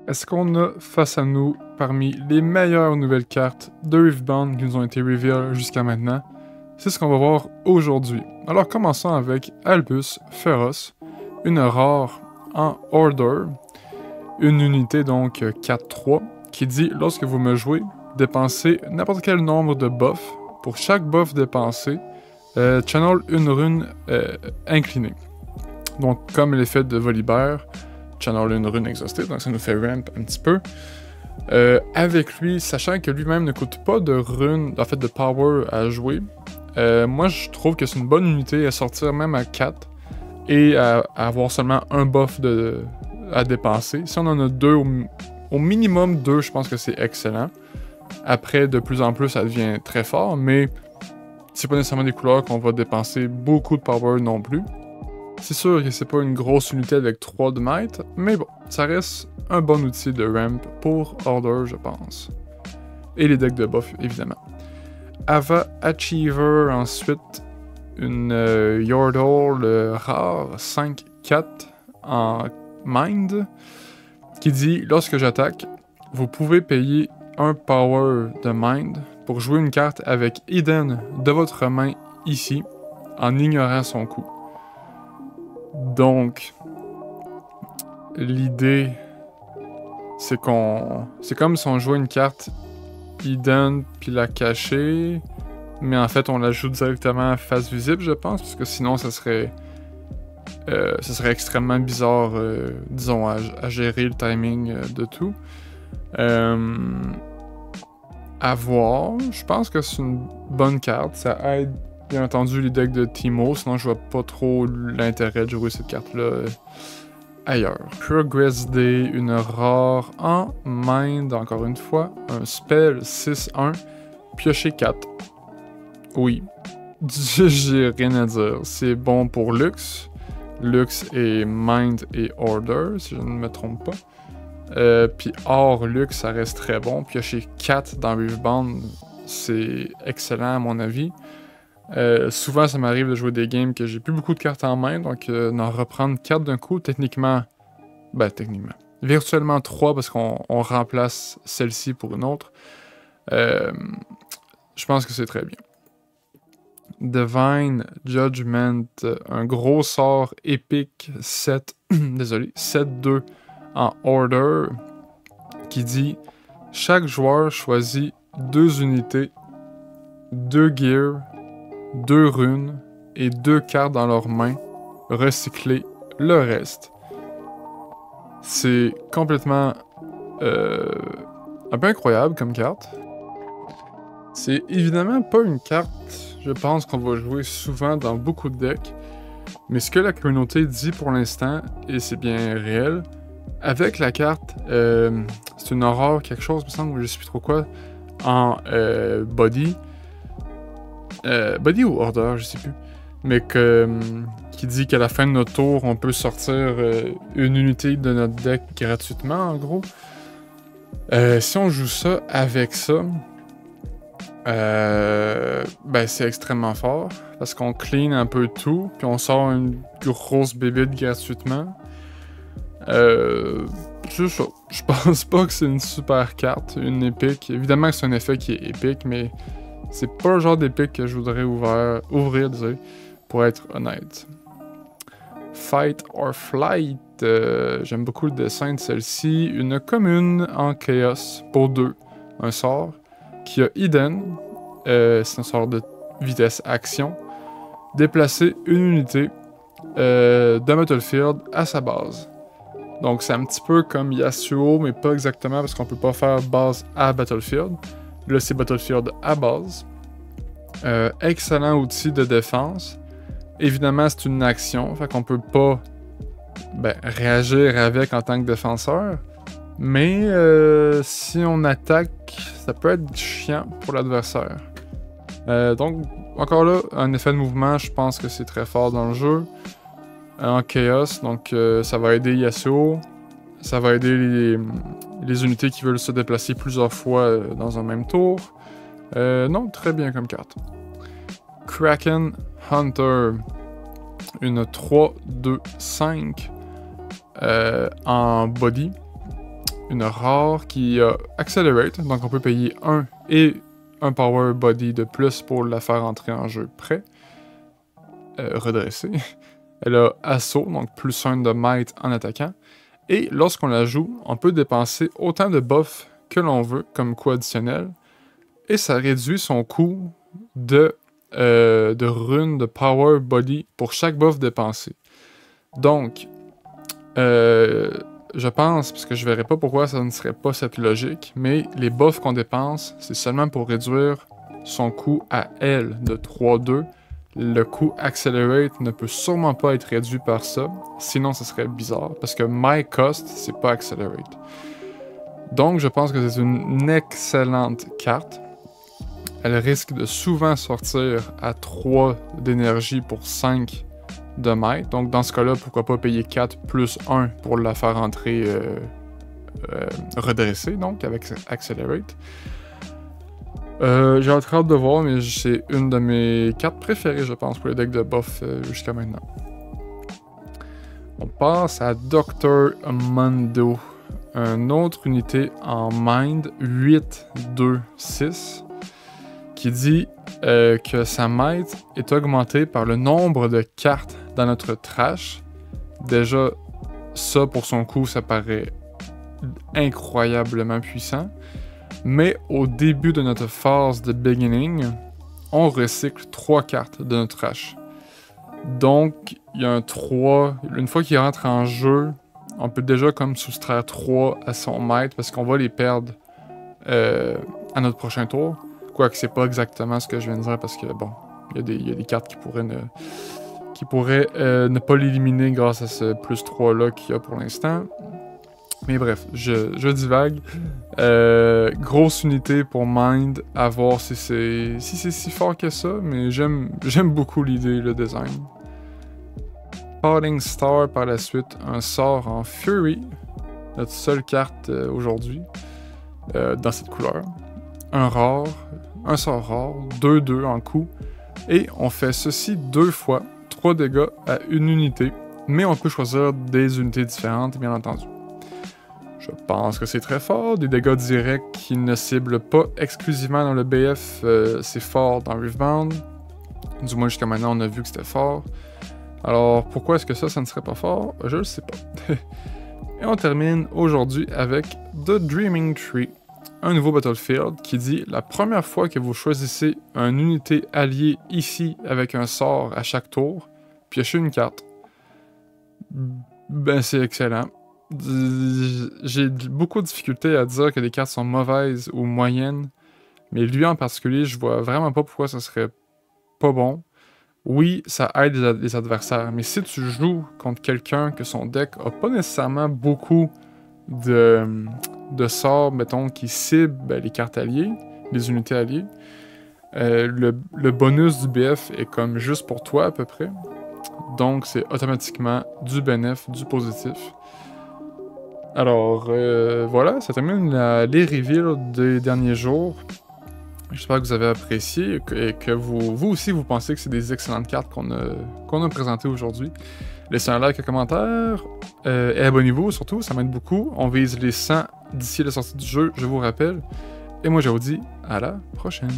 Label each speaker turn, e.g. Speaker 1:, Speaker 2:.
Speaker 1: est-ce qu'on a face à nous parmi les meilleures nouvelles cartes de Riftbound qui nous ont été reveal jusqu'à maintenant? C'est ce qu'on va voir aujourd'hui. Alors commençons avec Albus Féroce, une rare en Order, une unité donc 4-3, qui dit lorsque vous me jouez, dépensez n'importe quel nombre de buffs. Pour chaque buff dépensé, channel une rune inclinée. Donc comme l'effet de Volibear, channel une rune exhaustée, donc ça nous fait ramp un petit peu. Avec lui, sachant que lui-même ne coûte pas de rune, en fait de power à jouer, moi je trouve que c'est une bonne unité à sortir même à 4 et à avoir seulement un buff à dépenser. Si on en a deux, au minimum 2, je pense que c'est excellent. Après, de plus en plus, ça devient très fort, mais c'est pas nécessairement des couleurs qu'on va dépenser beaucoup de power non plus. C'est sûr que c'est pas une grosse unité avec 3 de might, mais bon, ça reste un bon outil de ramp pour Order, je pense. Et les decks de buff, évidemment. Ava Achiever, ensuite, une Yordle rare 5-4 en Mind, qui dit « Lorsque j'attaque, vous pouvez payer un power de Mind pour jouer une carte avec Eden de votre main ici, en ignorant son coup. » Donc, l'idée, c'est comme si on jouait une carte Eden puis la cachait, mais en fait on la joue directement face visible, je pense, parce que sinon ça serait extrêmement bizarre, disons, à gérer le timing de tout. À voir, je pense que c'est une bonne carte, ça aide bien entendu les decks de Teemo, sinon je vois pas trop l'intérêt de jouer cette carte-là ailleurs. Progress Day, une rare en Mind, encore une fois, un spell 6-1, piocher 4. Oui, j'ai rien à dire, c'est bon pour Lux. Lux et Mind et Order, si je ne me trompe pas. Puis hors Lux, ça reste très bon. Piocher 4 dans Riftbound, c'est excellent à mon avis. Souvent, ça m'arrive de jouer des games que j'ai plus beaucoup de cartes en main, donc d'en reprendre 4 d'un coup, techniquement, virtuellement 3 parce qu'on remplace celle-ci pour une autre. Je pense que c'est très bien. Divine Judgment, un gros sort épique 7, désolé, 7-2 en Order, qui dit chaque joueur choisit 2 unités, 2 gears, 2 runes et 2 cartes dans leurs mains, recycler le reste. C'est complètement un peu incroyable comme carte. C'est évidemment pas une carte, je pense, qu'on va jouer souvent dans beaucoup de decks, mais ce que la communauté dit pour l'instant, et c'est bien réel, avec la carte, c'est une horreur quelque chose, il me semble, je sais plus trop quoi, en body. Body ou Order, je sais plus. Mais qui dit qu'à la fin de notre tour, on peut sortir une unité de notre deck gratuitement, en gros. Si on joue ça avec ça, c'est extrêmement fort. Parce qu'on clean un peu tout, puis on sort une grosse bébite gratuitement. C'est ça. Je pense pas que c'est une super carte, une épique. Évidemment que c'est un effet qui est épique, mais c'est pas le genre d'épique que je voudrais ouvrir, pour être honnête. Fight or Flight, j'aime beaucoup le dessin de celle-ci. Une commune en Chaos pour 2. Un sort qui a Eden, c'est un sort de vitesse action. Déplacer une unité d'un battlefield à sa base. Donc c'est un petit peu comme Yasuo, mais pas exactement parce qu'on peut pas faire base à battlefield. Là, c'est Battlefield à base. Excellent outil de défense. Évidemment, c'est une action, fait qu'on peut pas réagir avec en tant que défenseur. Mais si on attaque, ça peut être chiant pour l'adversaire. Donc, encore là, un effet de mouvement, je pense que c'est très fort dans le jeu. En Chaos, donc ça va aider Yasuo. Ça va aider les unités qui veulent se déplacer plusieurs fois dans un même tour. Non, très bien comme carte. Kraken Hunter. Une 3-2-5 en body. une rare qui a Accelerate, donc on peut payer un Power Body de plus pour la faire entrer en jeu prêt. Redressée. Elle a Assaut, donc plus 1 de might en attaquant. Et lorsqu'on la joue, on peut dépenser autant de buffs que l'on veut comme coût additionnel. Et ça réduit son coût de runes de Power Body pour chaque buff dépensé. Donc, je pense, parce que je verrai pas pourquoi ça ne serait pas cette logique, mais les buffs qu'on dépense, c'est seulement pour réduire son coût à elle de 3-2. Le coût Accelerate ne peut sûrement pas être réduit par ça, sinon ça serait bizarre, parce que My Cost, c'est pas Accelerate. Donc je pense que c'est une excellente carte. Elle risque de souvent sortir à 3 d'énergie pour 5 de might. Donc dans ce cas-là, pourquoi pas payer 4 plus 1 pour la faire entrer redressée, donc avec Accelerate. J'ai hâte de voir, mais c'est une de mes cartes préférées, je pense, pour les decks de buff jusqu'à maintenant. On passe à Dr. Mundo. Une autre unité en Mind 8-2-6 qui dit que sa might est augmentée par le nombre de cartes dans notre trash. Déjà, ça pour son coup, ça paraît incroyablement puissant. Mais au début de notre phase de beginning, on recycle 3 cartes de notre trash. Donc, il y a un 3. Une fois qu'il rentre en jeu, on peut déjà comme soustraire 3 à son might parce qu'on va les perdre à notre prochain tour. Quoique c'est pas exactement ce que je viens de dire parce que bon, il y a des cartes qui pourraient ne pas l'éliminer grâce à ce plus 3 là qu'il y a pour l'instant. Mais bref, je divague. Grosse unité pour Mind, à voir si c'est si fort que ça, mais j'aime beaucoup l'idée, le design. Falling Star par la suite, un sort en Fury, notre seule carte aujourd'hui, dans cette couleur. Un sort rare, 2-2 en coup, et on fait ceci 2 fois, 3 dégâts à une unité, mais on peut choisir des unités différentes, bien entendu. Je pense que c'est très fort, des dégâts directs qui ne ciblent pas exclusivement dans le BF, c'est fort dans Riftbound. Du moins jusqu'à maintenant on a vu que c'était fort. Alors pourquoi est-ce que ça ne serait pas fort? Je le sais pas. Et on termine aujourd'hui avec The Dreaming Tree, un nouveau Battlefield qui dit la première fois que vous choisissez une unité alliée ici avec un sort à chaque tour, piochez une carte. Ben c'est excellent. J'ai beaucoup de difficultés à dire que les cartes sont mauvaises ou moyennes, mais lui en particulier, je vois vraiment pas pourquoi ça serait pas bon. Oui, ça aide les adversaires, mais si tu joues contre quelqu'un que son deck a pas nécessairement beaucoup de sorts, mettons, qui ciblent les cartes alliées, les unités alliées, le bonus du BF est comme juste pour toi à peu près, donc c'est automatiquement du bénéf, du positif. Alors, voilà, ça termine les reveals des derniers jours. J'espère que vous avez apprécié et que vous aussi, vous pensez que c'est des excellentes cartes qu'on a présentées aujourd'hui. Laissez un like, un commentaire et abonnez-vous surtout, ça m'aide beaucoup. On vise les 100 d'ici la sortie du jeu, je vous rappelle. Et moi, je vous dis à la prochaine.